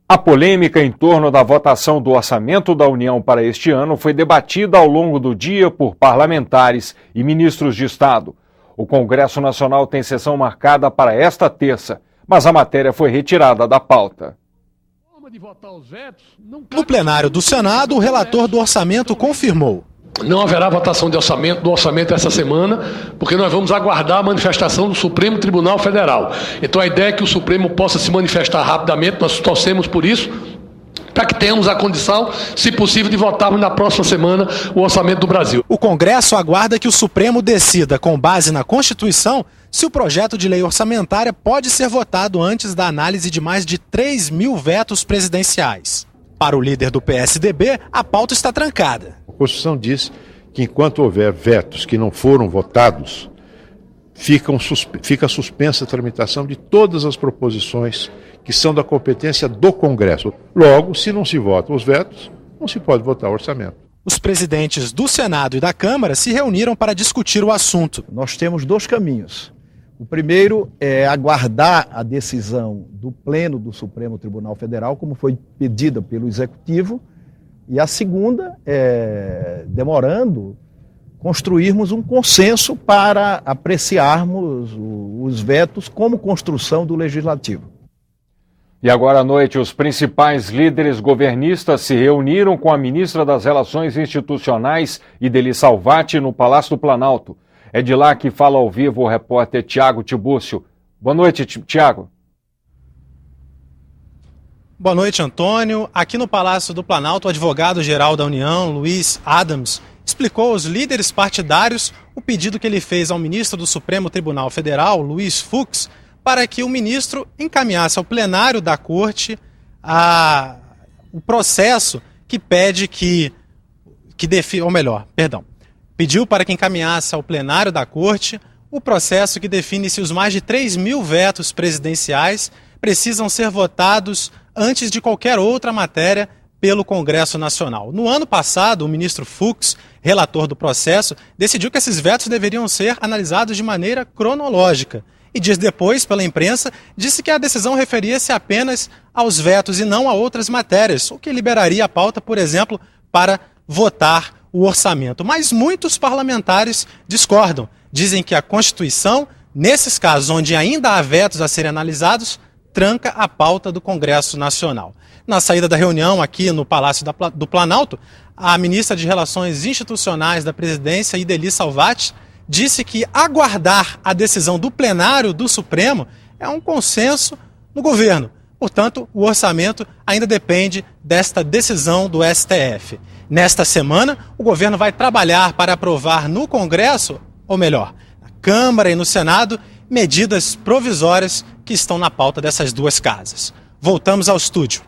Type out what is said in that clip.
A polêmica em torno da votação do orçamento da União para este ano foi debatida ao longo do dia por parlamentares e ministros de Estado. O Congresso Nacional tem sessão marcada para esta terça, mas a matéria foi retirada da pauta. No plenário do Senado, o relator do orçamento confirmou: não haverá votação do orçamento essa semana, porque nós vamos aguardar a manifestação do Supremo Tribunal Federal. Então a ideia é que o Supremo possa se manifestar rapidamente, nós torcemos por isso, para que tenhamos a condição, se possível, de votarmos na próxima semana o orçamento do Brasil. O Congresso aguarda que o Supremo decida, com base na Constituição, se o projeto de lei orçamentária pode ser votado antes da análise de mais de 3.000 vetos presidenciais. Para o líder do PSDB, a pauta está trancada. A Constituição diz que enquanto houver vetos que não foram votados, fica suspensa a tramitação de todas as proposições que são da competência do Congresso. Logo, se não se votam os vetos, não se pode votar o orçamento. Os presidentes do Senado e da Câmara se reuniram para discutir o assunto. Nós temos dois caminhos. O primeiro é aguardar a decisão do Pleno do Supremo Tribunal Federal, como foi pedida pelo Executivo, e a segunda é, demorando, construirmos um consenso para apreciarmos os vetos como construção do Legislativo. E agora à noite, os principais líderes governistas se reuniram com a ministra das Relações Institucionais, Idely Salvati, no Palácio do Planalto. É de lá que fala ao vivo o repórter Tiago Tibúrcio. Boa noite, Tiago. Boa noite, Antônio. Aqui no Palácio do Planalto, o advogado-geral da União, Luiz Adams, explicou aos líderes partidários o pedido que ele fez ao ministro do Supremo Tribunal Federal, Luiz Fux, para que o ministro encaminhasse ao plenário da Corte o processo que pede pediu para que encaminhasse ao plenário da Corte o processo que define se os mais de 3.000 vetos presidenciais precisam ser votados antes de qualquer outra matéria pelo Congresso Nacional. No ano passado, o ministro Fux, relator do processo, decidiu que esses vetos deveriam ser analisados de maneira cronológica. E dias depois, pela imprensa, disse que a decisão referia-se apenas aos vetos e não a outras matérias, o que liberaria a pauta, por exemplo, para votar o orçamento. Mas muitos parlamentares discordam. Dizem que a Constituição, nesses casos onde ainda há vetos a serem analisados, tranca a pauta do Congresso Nacional. Na saída da reunião aqui no Palácio do Planalto, a ministra de Relações Institucionais da Presidência, Idely Salvati, disse que aguardar a decisão do plenário do Supremo é um consenso no governo. Portanto, o orçamento ainda depende desta decisão do STF. Nesta semana, o governo vai trabalhar para aprovar no Congresso, ou melhor, na Câmara e no Senado, medidas provisórias que estão na pauta dessas duas casas. Voltamos ao estúdio.